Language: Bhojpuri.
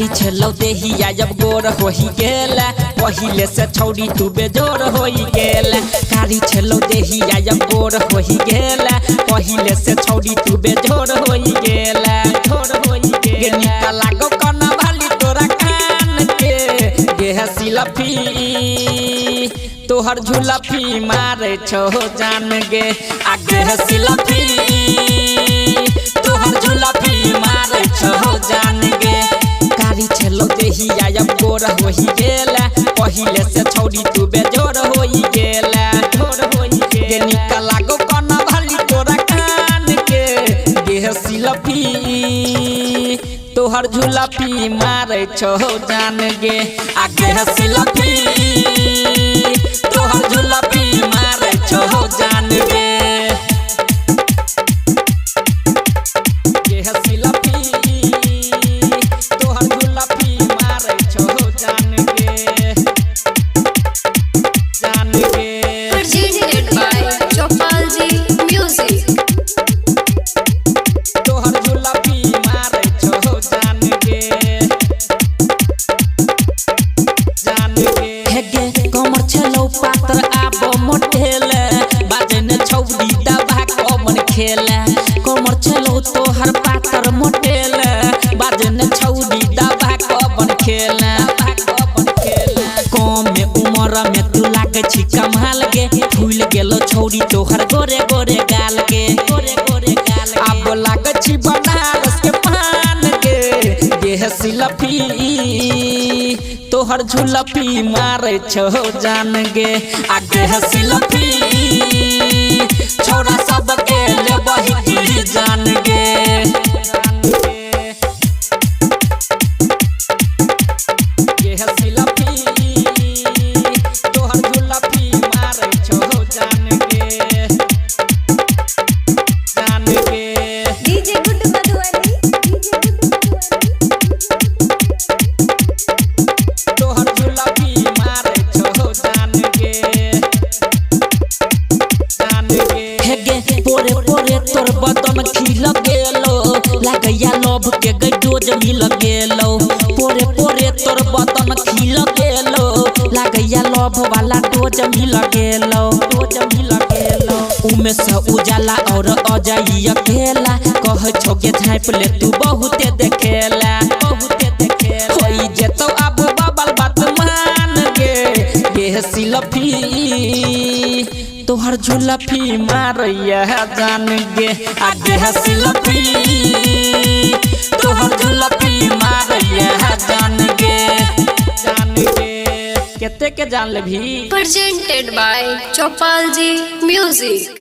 कारी छेलौ देहिया जब गोर होई गेल पहिले से छौड़ी तू बेजोर होई गेल कारी छेलौ देहिया जब गोर होई गेल पहिले से छौड़ी तू बेजोर होई गेल गे निकल लागो कना भाली तोरा कान के गे हसिलफी तोहर झुलफी मारे छो जान गे आगे हसिलफी तोहर झुलफी मारे छो जान गे कारी छेलौ देहिया जब गोर होई गेल पहिले से छौड़ी तू बेजोर होई गेल गे निकल लागो कना भाली तोरा कान के गे हसिलफी तोहर झुलफी मारे छो जान गे आगे हसिलफी तोहर झुलफी मारे छो जान गे गे हसिलफी तोहर झुलफी मारे छो जान गे Presented by Chopal Ji Music. तोहर झुलफी मारे छो जान गे हेगे कमर छेलौ पातर आबो मोटेल बाजन छौड़ी दबा कमर खेल कमर छेलौ तोहर पातर मोटेल बाजन छौड़ी दबा कमर खेल कम उमर में तू लागे छी कमाल गे फूल गेलो छौड़ी तोहर गोरे गोरे गाल गे अब लागे छी बनारस के पान गे गे हसिलफी तोहर झुलफी मारे छो जान गे आगे हसिलफी छोरा सब के लेबही जान गे गे हसिलफी तोहर झुलफी मारे छो जान गे DJ Good Madhwani. तोहर झुलफी मारे छो जान गे हेगे पोरे पोरे तोर बदन खिल गेलो लागैया लोभ के गडोज मिल गेलो पोरे पोरे तोर बदन खिल गेलो लागैया लोभ वाला डोज मिल गेलो उमे से उजाला और अजय अकेला कह छोके झाँप ले तू बहुते देखेला होई जेतो अब बबल बात मान गे हसिलफी तोहर झुलफी मारैया जान गे आगे हसिलफी तोहर झुलफी मारैया जान गे केते के जान ले भी Presented by Chopal Ji Music.